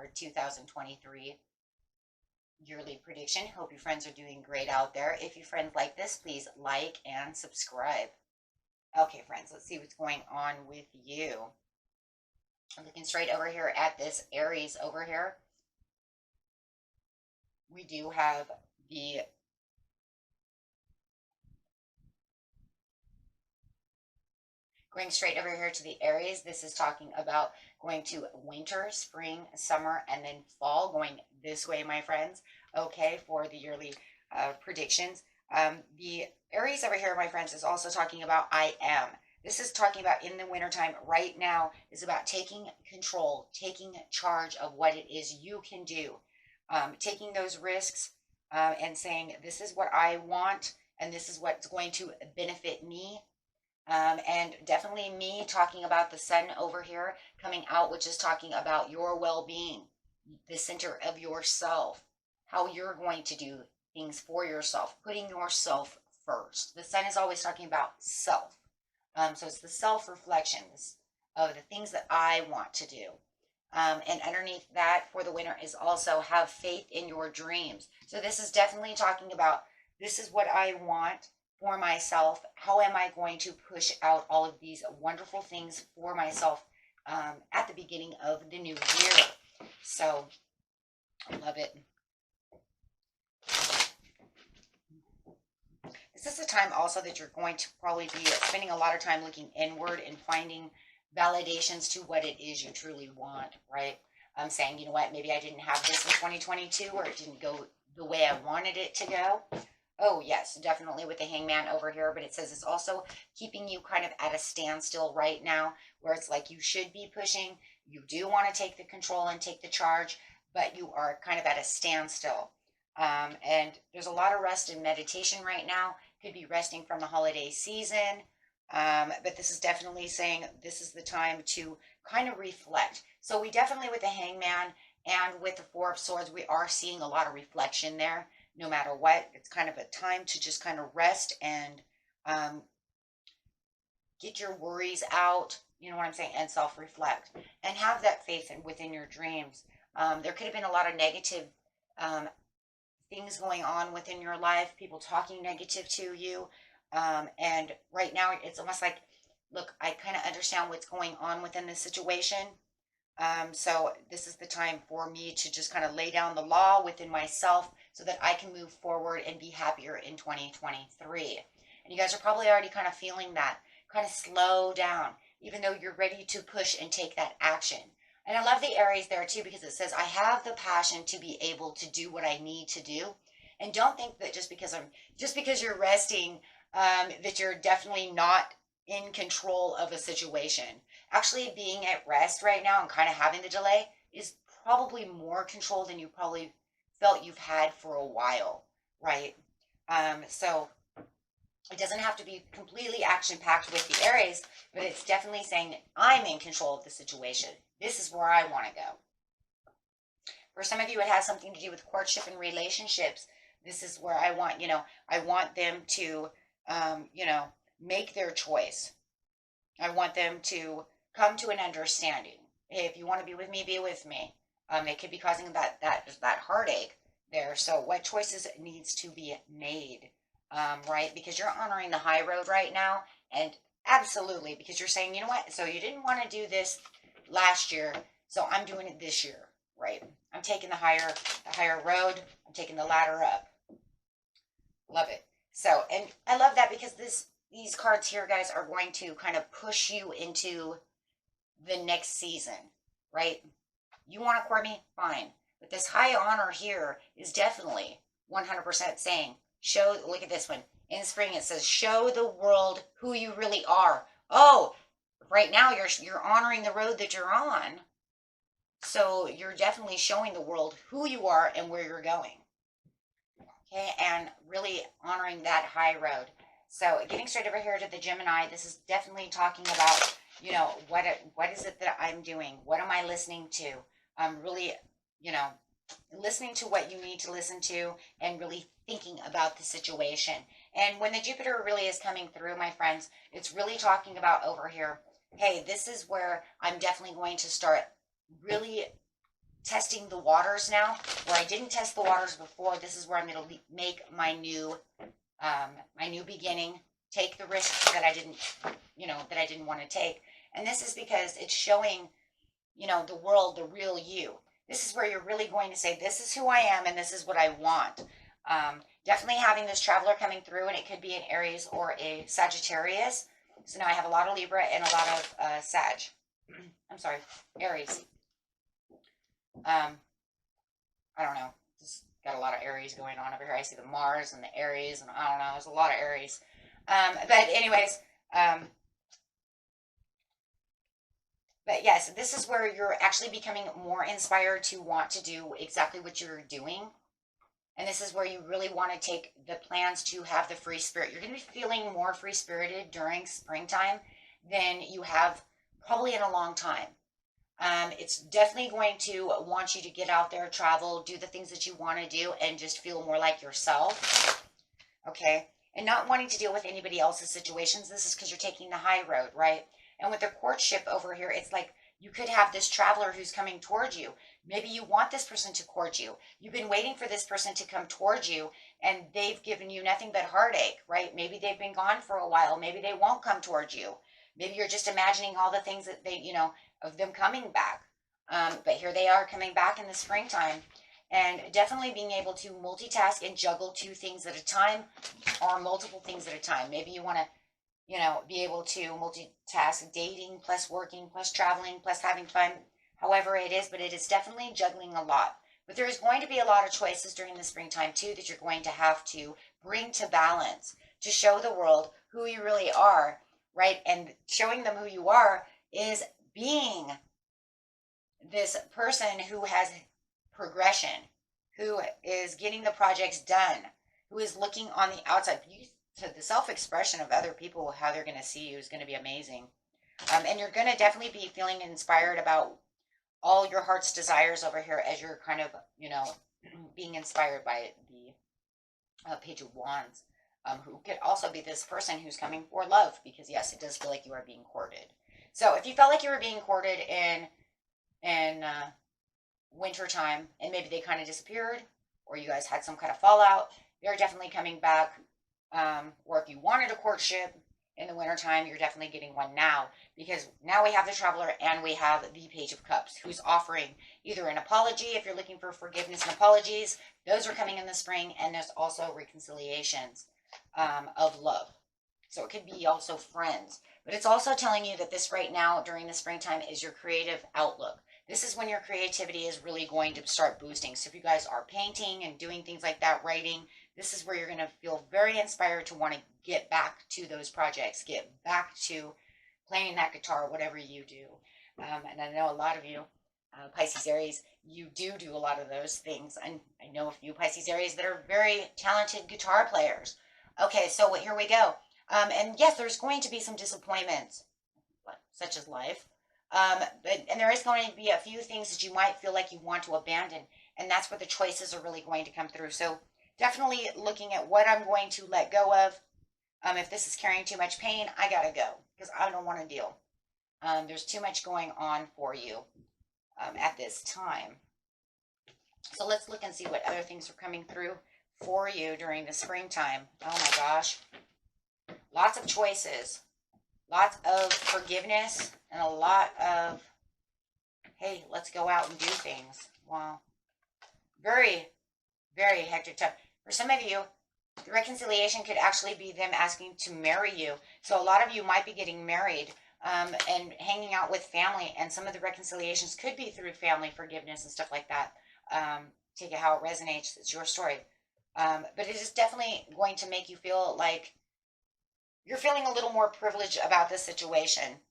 your 2023 yearly prediction. Hope your friends are doing great out there. If you friends like this, please like and subscribe. Okay, friends, let's see what's going on with you. I'm looking straight over here at this Aries over here. We do have the going straight over here to the Aries. This is talking about going to winter, spring, summer, and then fall, going this way, my friends. Okay, for the yearly predictions. The Aries over here, my friends, is also talking about I am. This is talking about in the wintertime right now is about taking control, taking charge of what it is you can do, taking those risks and saying, this is what I want and this is what's going to benefit me. And definitely me talking about the sun over here coming out, which is talking about your well-being, the center of yourself, how you're going to do things for yourself, putting yourself first. The sun is always talking about self. So it's the self-reflection of the things that I want to do. And underneath that for the winter is also have faith in your dreams. So this is definitely talking about, this is what I want for myself. How am I going to push out all of these wonderful things for myself at the beginning of the new year? So I love it. This is a time also that you're going to probably be spending a lot of time looking inward and finding validations to what it is you truly want, right? I'm saying, you know what, maybe I didn't have this in 2022 or it didn't go the way I wanted it to go. Oh, yes, definitely with the Hangman over here, but it says it's also keeping you kind of at a standstill right now, where it's like you should be pushing. You do want to take the control and take the charge, but you are kind of at a standstill. And there's a lot of rest and meditation right now. Could be resting from the holiday season, but this is definitely saying this is the time to kind of reflect. So we definitely, with the Hangman and with the Four of Swords, we are seeing a lot of reflection there. No matter what, it's kind of a time to just kind of rest and get your worries out, you know what I'm saying, and self-reflect and have that faith within your dreams. There could have been a lot of negative things going on within your life, people talking negative to you. And right now it's almost like, look, I kind of understand what's going on within this situation. So this is the time for me to just kind of lay down the law within myself so that I can move forward and be happier in 2023. And you guys are probably already kind of feeling that, kind of slow down, even though you're ready to push and take that action. And I love the Aries there too, because it says, I have the passion to be able to do what I need to do. And don't think that just because you're resting, that you're definitely not in control of a situation. Actually being at rest right now and kind of having the delay is probably more control than you probably felt you've had for a while, right? So it doesn't have to be completely action-packed with the Aries, but it's definitely saying I'm in control of the situation. This is where I want to go. For some of you, it has something to do with courtship and relationships. This is where I want, I want them to, make their choice. I want them to come to an understanding. Hey, if you want to be with me, be with me. It could be causing that heartache there. So what choices needs to be made, right? Because you're honoring the high road right now. And absolutely, because you're saying, you know what? So you didn't want to do this last year. So I'm doing it this year, right? I'm taking the higher road. I'm taking the ladder up. Love it. So, and I love that because these cards here, guys, are going to kind of push you into the next season, right? You want to court me? Fine. But this high honor here is definitely 100% saying, look at this one. In spring, it says, show the world who you really are. Oh, right now you're honoring the road that you're on. So you're definitely showing the world who you are and where you're going. Okay, and really honoring that high road. So getting straight over here to the Gemini, this is definitely talking about, what is it that I'm doing? What am I listening to? I'm really, listening to what you need to listen to and really thinking about the situation. And when the Jupiter really is coming through, my friends, it's really talking about over here, hey, this is where I'm definitely going to start really testing the waters now, where I didn't test the waters before. This is where I'm going to make my new beginning, take the risks that I didn't, that I didn't want to take. And this is because it's showing, the world, the real you. This is where you're really going to say, this is who I am and this is what I want. Definitely having this traveler coming through, and it could be an Aries or a Sagittarius. So now I have a lot of Libra and a lot of Aries. I don't know. Just got a lot of Aries going on over here. I see the Mars and the Aries, and I don't know. There's a lot of Aries. But anyways, but yes, this is where you're actually becoming more inspired to want to do exactly what you're doing. And this is where you really want to take the plans to have the free spirit. You're going to be feeling more free-spirited during springtime than you have probably in a long time. It's definitely going to want you to get out there, travel, do the things that you want to do, and just feel more like yourself. Okay? And not wanting to deal with anybody else's situations. This is because you're taking the high road, right? And with the courtship over here, it's like you could have this traveler who's coming towards you. Maybe you want this person to court you. You've been waiting for this person to come towards you, and they've given you nothing but heartache, right? Maybe they've been gone for a while. Maybe they won't come towards you. Maybe you're just imagining all the things that they, of them coming back. But here they are coming back in the springtime. And definitely being able to multitask and juggle 2 things at a time, or multiple things at a time. Maybe you want to, be able to multitask dating plus working plus traveling plus having fun, however it is, but it is definitely juggling a lot. But there is going to be a lot of choices during the springtime too that you're going to have to bring to balance to show the world who you really are, right? And showing them who you are is being this person who has progression, who is getting the projects done, who is looking on the outside. The self-expression of other people, how they're going to see you, is going to be amazing. And you're going to definitely be feeling inspired about all your heart's desires over here as you're kind of, being inspired by the Page of Wands, who could also be this person who's coming for love, because yes, it does feel like you are being courted. So if you felt like you were being courted in winter time, and maybe they kind of disappeared, or you guys had some kind of fallout, they're definitely coming back. Or if you wanted a courtship in the wintertime, you're definitely getting one now, because now we have the traveler and we have the Page of Cups, who's offering either an apology if you're looking for forgiveness and apologies. Those are coming in the spring, and there's also reconciliations of love. So it could be also friends, but it's also telling you that this right now during the springtime is your creative outlook. This is when your creativity is really going to start boosting. So if you guys are painting and doing things like that, writing, this is where you're going to feel very inspired to want to get back to those projects, get back to playing that guitar, whatever you do. And I know a lot of you, Pisces Aries, you do a lot of those things. And I know a few Pisces Aries that are very talented guitar players. Okay, so here we go. And yes, there's going to be some disappointments, such as life. And there is going to be a few things that you might feel like you want to abandon. And that's where the choices are really going to come through. So definitely looking at what I'm going to let go of. If this is carrying too much pain, I gotta go, because I don't want to deal. There's too much going on for you at this time. So let's look and see what other things are coming through for you during the springtime. Oh my gosh. Lots of choices. Lots of forgiveness, and a lot of, hey, let's go out and do things. Wow. Very, very hectic time. For some of you, the reconciliation could actually be them asking to marry you. So a lot of you might be getting married and hanging out with family, and some of the reconciliations could be through family forgiveness and stuff like that. Take it how it resonates. It's your story. But it is definitely going to make you feel like you're feeling a little more privileged about this situation.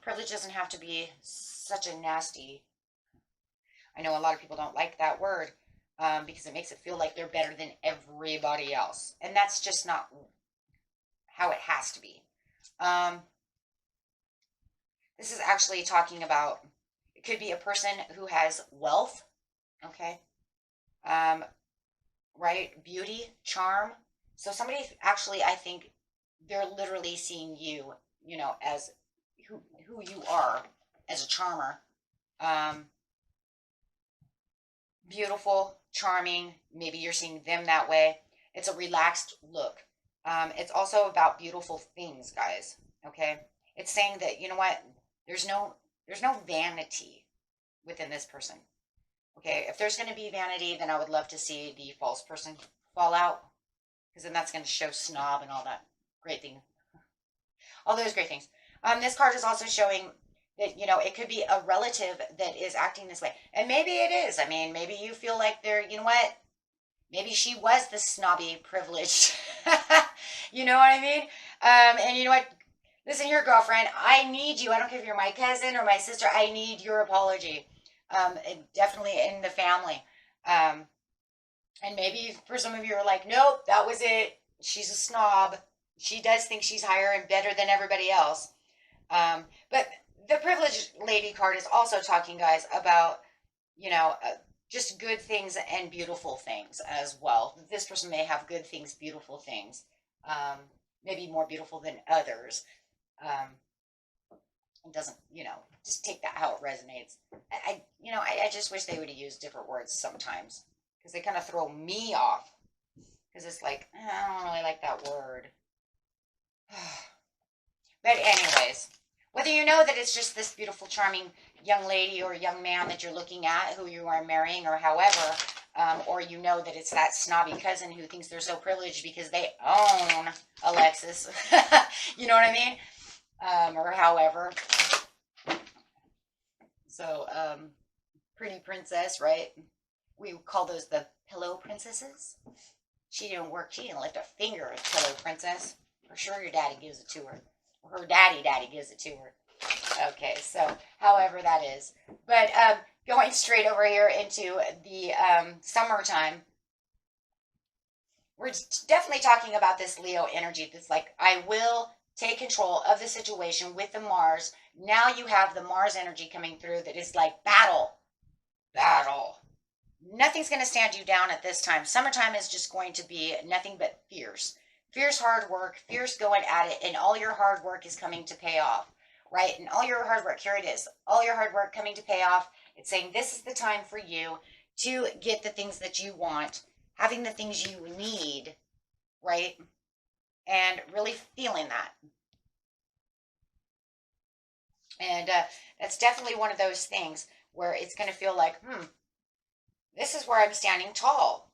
Privilege doesn't have to be such a nasty. I know a lot of people don't like that word because it makes it feel like they're better than everybody else. And that's just not how it has to be. This is actually talking about, it could be a person who has wealth, okay? Right? Beauty, charm. So somebody actually, I think, they're literally seeing you, as who you are as a charmer. beautiful, charming. Maybe you're seeing them that way. It's a relaxed look. It's also about beautiful things, guys. Okay. It's saying that, you know what? There's no vanity within this person. Okay. If there's going to be vanity, then I would love to see the false person fall out, because then that's going to show snob and all that great thing. All those great things. This card is also showing that, it could be a relative that is acting this way. And maybe it is. I mean, maybe you feel like they're, you know what? Maybe she was the snobby, privileged. You know what I mean? And you know what? Listen here, girlfriend. I need you. I don't care if you're my cousin or my sister. I need your apology. Definitely in the family. And maybe for some of you are like, nope, that was it. She's a snob. She does think she's higher and better than everybody else. But the privileged lady card is also talking, guys, about, just good things and beautiful things as well. This person may have good things, beautiful things, maybe more beautiful than others. It doesn't, just take that how it resonates. I just wish they would have used different words sometimes, because they kind of throw me off, because it's like, I don't really like that word. But anyways, whether you know that it's just this beautiful, charming young lady or young man that you're looking at, who you are marrying, or however, or you know that it's that snobby cousin who thinks they're so privileged because they own a Lexus, you know what I mean? Or however. So, pretty princess, right? We call those the pillow princesses. She didn't lift a finger at pillow princess. For sure your daddy gives it to her. Or her daddy gives it to her. Okay, so however that is. But going straight over here into the summertime, we're definitely talking about this Leo energy that's like, I will take control of the situation with the Mars. Now you have the Mars energy coming through that is like battle. Nothing's going to stand you down at this time. Summertime is just going to be nothing but fierce. Fierce hard work, fierce going at it, and all your hard work is coming to pay off, right? And all your hard work, here it is, all your hard work coming to pay off. It's saying this is the time for you to get the things that you want, having the things you need, right? And really feeling that. And that's definitely one of those things where it's going to feel like, this is where I'm standing tall.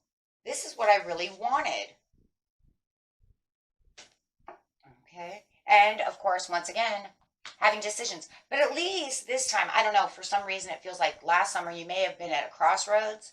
This is what I really wanted. Okay. And of course, once again, having decisions. But at least this time, I don't know, for some reason it feels like last summer you may have been at a crossroads,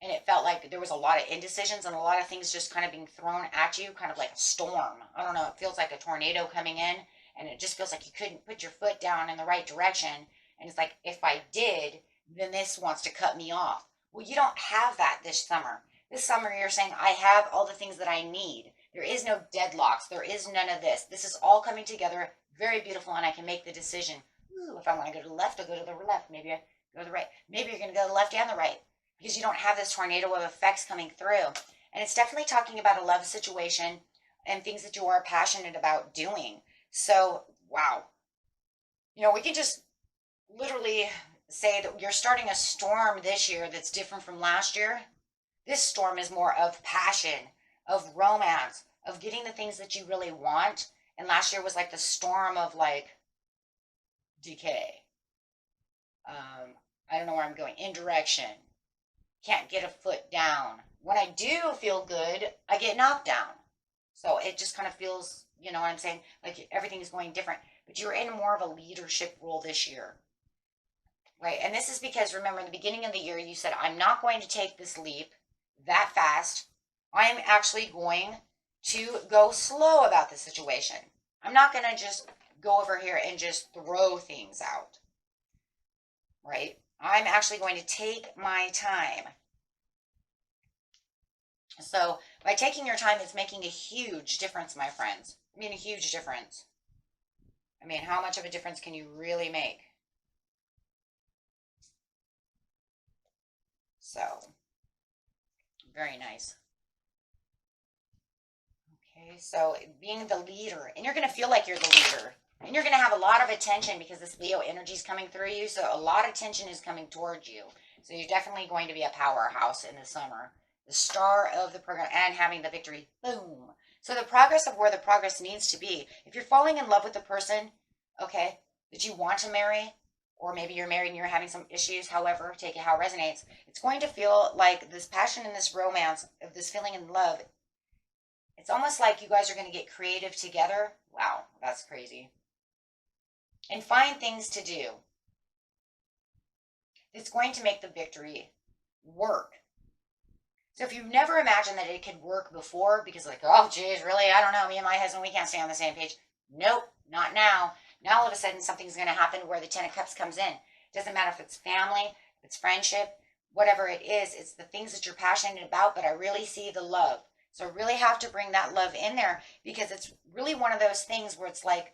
and it felt like there was a lot of indecisions and a lot of things just kind of being thrown at you, kind of like a storm. I don't know, it feels like a tornado coming in, and it just feels like you couldn't put your foot down in the right direction. And it's like, if I did, then this wants to cut me off. Well, you don't have that this summer. This summer you're saying, I have all the things that I need. There is no deadlocks. There is none of this. This is all coming together, very beautiful, and I can make the decision. Ooh, if I want to go to the left, I'll go to the left. Maybe I go to the right. Maybe you're going to go to the left and the right, because you don't have this tornado of effects coming through. And it's definitely talking about a love situation and things that you are passionate about doing. So, wow. We can just literally say that you're starting a storm this year that's different from last year. This storm is more of passion, of romance, of getting the things that you really want. And last year was like the storm of like decay. I don't know where I'm going. Indirection. Can't get a foot down. When I do feel good, I get knocked down. So it just kind of feels, you know what I'm saying? Like everything is going different. But you're in more of a leadership role this year. Right? And this is because, remember, in the beginning of the year, you said, I'm not going to take this leap that fast. I'm actually going to go slow about the situation. I'm not going to just go over here and just throw things out. Right? I'm actually going to take my time. So by taking your time, it's making a huge difference, my friends. I mean, a huge difference. I mean, how much of a difference can you really make? So, very nice. Okay, so being the leader, and you're going to feel like you're the leader. And you're going to have a lot of attention because this Leo energy is coming through you. So a lot of attention is coming towards you. So you're definitely going to be a powerhouse in the summer. The star of the program and having the victory. Boom. So the progress of where the progress needs to be. If you're falling in love with the person, okay, that you want to marry, or maybe you're married and you're having some issues, however, take it how it resonates. It's going to feel like this passion and this romance of this feeling in love. It's almost like you guys are going to get creative together. Wow, that's crazy. And find things to do. It's going to make the victory work. So if you've never imagined that it could work before, because like, oh, geez, really? I don't know. Me and my husband, we can't stay on the same page. Nope, not now. Now all of a sudden something's going to happen where the Ten of Cups comes in. It doesn't matter if it's family, if it's friendship, whatever it is. It's the things that you're passionate about, but I really see the love. So I really have to bring that love in there because it's really one of those things where it's like,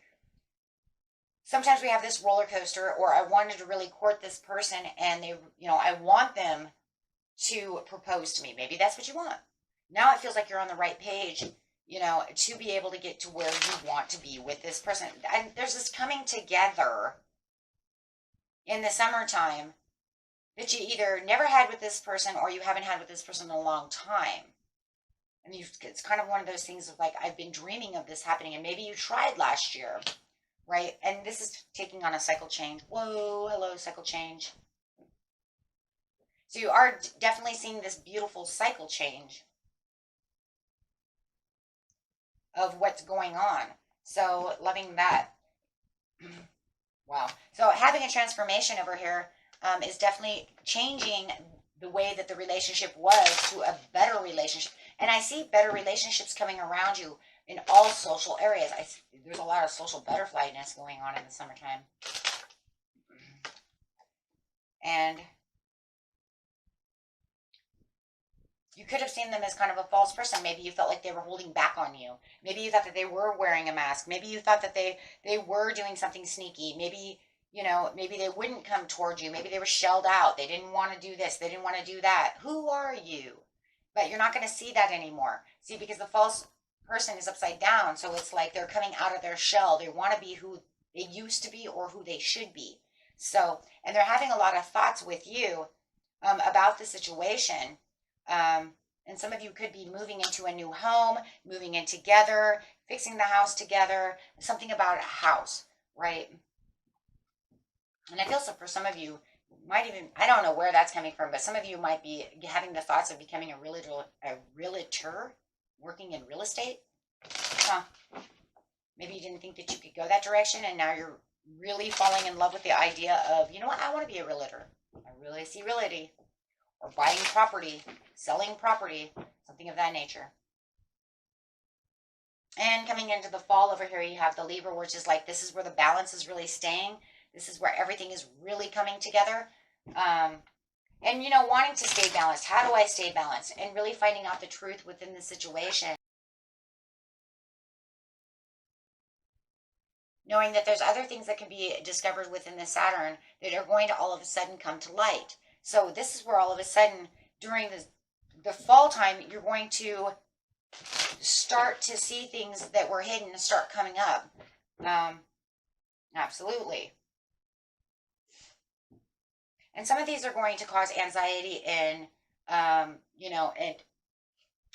sometimes we have this roller coaster, or I wanted to really court this person and they, I want them to propose to me. Maybe that's what you want. Now it feels like you're on the right page, to be able to get to where you want to be with this person. And there's this coming together in the summertime that you either never had with this person or you haven't had with this person in a long time. And it's kind of one of those things of like, I've been dreaming of this happening, and maybe you tried last year, right? And this is taking on a cycle change. Whoa, hello, cycle change. So you are definitely seeing this beautiful cycle change of what's going on. So loving that. Wow. So having a transformation over here is definitely changing the way that the relationship was to a better relationship. And I see better relationships coming around you in all social areas. There's a lot of social butterflyness going on in the summertime. And you could have seen them as kind of a false person. Maybe you felt like they were holding back on you. Maybe you thought that they were wearing a mask. Maybe you thought that they were doing something sneaky. Maybe, maybe they wouldn't come towards you. Maybe they were shelled out. They didn't want to do this. They didn't want to do that. Who are you? But you're not going to see that anymore. See, because the false person is upside down. So it's like they're coming out of their shell. They want to be who they used to be or who they should be. So, and they're having a lot of thoughts with you about the situation. And some of you could be moving into a new home, moving in together, fixing the house together, something about a house, right? And I feel so for some of you, might even, I don't know where that's coming from, but some of you might be having the thoughts of becoming a realtor, working in real estate. Huh. Maybe you didn't think that you could go that direction, and now you're really falling in love with the idea of, you know what, I want to be a realtor. I really see realty. Or buying property, selling property, something of that nature. And coming into the fall over here, you have the Libra, which is like, this is where the balance is really staying. This is where everything is really coming together. And, wanting to stay balanced. How do I stay balanced? And really finding out the truth within the situation. Knowing that there's other things that can be discovered within the Saturn that are going to all of a sudden come to light. So this is where all of a sudden, during the fall time, you're going to start to see things that were hidden and start coming up. Absolutely. And some of these are going to cause anxiety and, and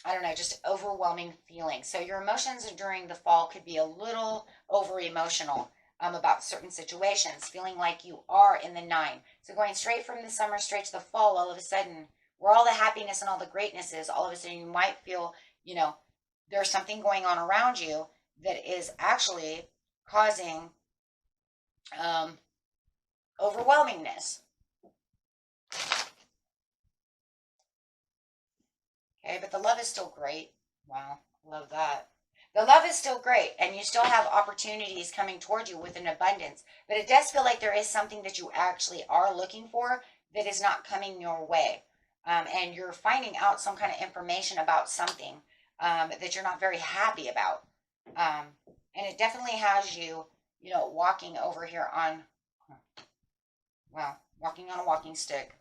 I don't know, just overwhelming feelings. So your emotions during the fall could be a little over emotional. About certain situations, feeling like you are in the 9. So going straight from the summer straight to the fall, all of a sudden, where all the happiness and all the greatness is, all of a sudden you might feel, there's something going on around you that is actually causing overwhelmingness. Okay, but the love is still great. Wow, love that. The love is still great, and you still have opportunities coming toward you with an abundance. But it does feel like there is something that you actually are looking for that is not coming your way. And you're finding out some kind of information about something that you're not very happy about. And it definitely has you, walking over here on, walking on a walking stick.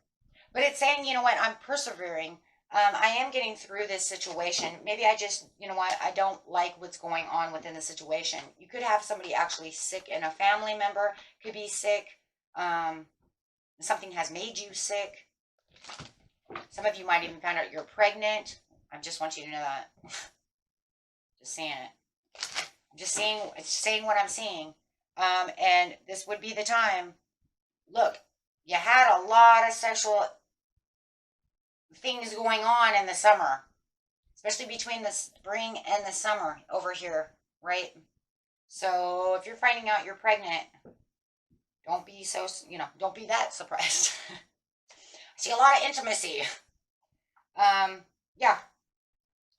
But it's saying, you know what, I'm persevering. I am getting through this situation. Maybe I just, you know what, I don't like what's going on within the situation. You could have somebody actually sick, and a family member could be sick. Something has made you sick. Some of you might even find out you're pregnant. I just want you to know that. Just saying it. I'm just saying what I'm seeing. And this would be the time. Look, you had a lot of sexual things going on in the summer, especially between the spring and the summer over here, right? So if you're finding out you're pregnant, don't be so, don't be that surprised. I see a lot of intimacy. Yeah,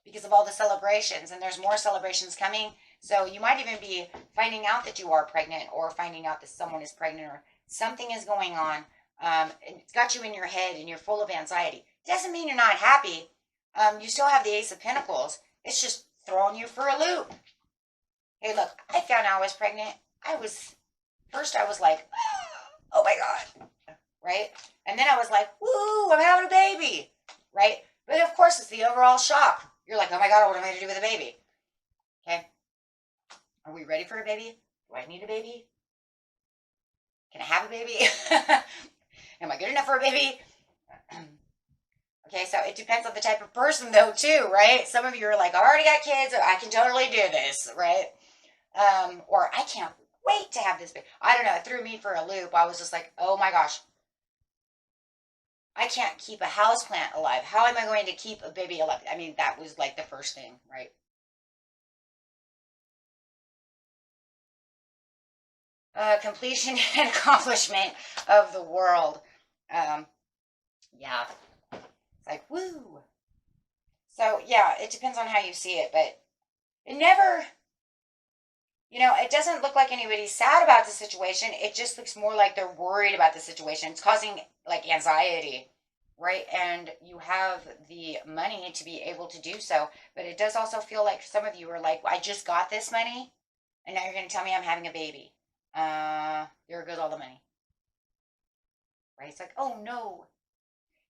because of all the celebrations, and there's more celebrations coming. So you might even be finding out that you are pregnant, or finding out that someone is pregnant, or something is going on. It's got you in your head and you're full of anxiety. Doesn't mean you're not happy. You still have the Ace of Pentacles. It's just throwing you for a loop. Hey, look, I found out I was pregnant. First I was like, oh my God, right? And then I was like, woo, I'm having a baby, right? But of course, it's the overall shock. You're like, oh my God, what am I going to do with a baby? Okay. Are we ready for a baby? Do I need a baby? Can I have a baby? Am I good enough for a baby? Okay, so it depends on the type of person, though, too, right? Some of you are like, I already got kids, I can totally do this, right? Or I can't wait to have this baby. I don't know, it threw me for a loop. I was just like, oh my gosh, I can't keep a houseplant alive. How am I going to keep a baby alive? I mean, that was like the first thing, right? Completion and accomplishment of the world. Yeah. It's like, woo. So, yeah, it depends on how you see it, but it never, it doesn't look like anybody's sad about the situation. It just looks more like they're worried about the situation. It's causing, like, anxiety, right? And you have the money to be able to do so, but it does also feel like some of you are like, I just got this money, and now you're going to tell me I'm having a baby. There goes all the money. Right? It's like, oh no,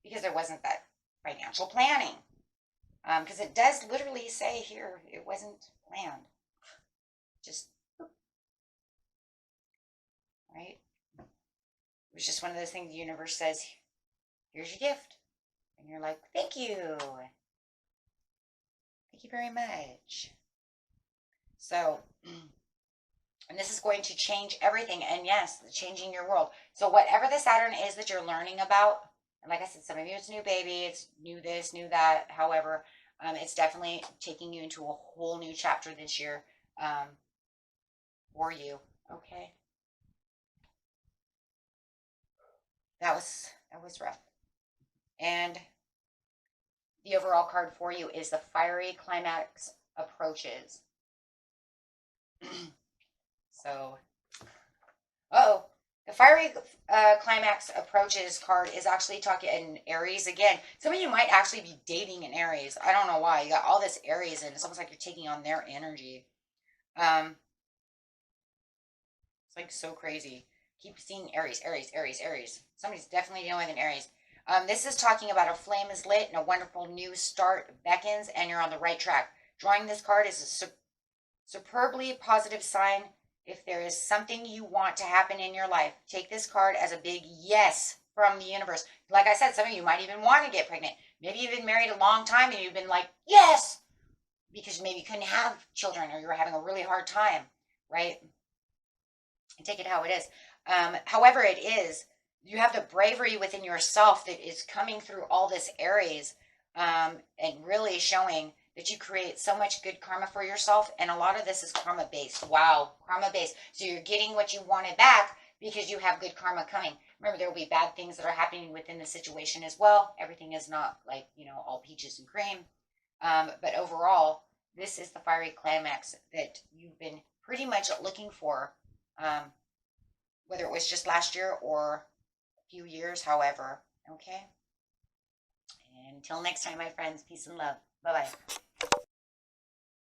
because there wasn't that financial planning. Because it does literally say here, it wasn't planned. Just, right? It was just one of those things the universe says, here's your gift. And you're like, thank you. Thank you very much. So, and this is going to change everything. And yes, changing your world. So whatever the Saturn is that you're learning about, and like I said, some of you it's new baby, it's new this, new that. However, it's definitely taking you into a whole new chapter this year for you. Okay. That was rough. And the overall card for you is the fiery climax approaches. So, the fiery climax approaches card is actually talking in Aries again. Some of you might actually be dating an Aries. I don't know why. You got all this Aries in. It's almost like you're taking on their energy. It's like so crazy. Keep seeing Aries, Aries, Aries, Aries. Somebody's definitely dealing with an Aries. This is talking about a flame is lit and a wonderful new start beckons, and you're on the right track. Drawing this card is a superbly positive sign. If there is something you want to happen in your life, take this card as a big yes from the universe. Like I said, some of you might even want to get pregnant. Maybe you've been married a long time and you've been like, yes, because maybe you couldn't have children or you were having a really hard time, right? And take it how it is. However it is, you have the bravery within yourself that is coming through all this Aries and really showing that you create so much good karma for yourself. And a lot of this is karma based. Wow, karma based. So you're getting what you wanted back because you have good karma coming. Remember, there will be bad things that are happening within the situation as well. Everything is not like, all peaches and cream. But overall, this is the fiery climax that you've been pretty much looking for, whether it was just last year or a few years, however. Okay? And until next time, my friends, peace and love. Bye-bye.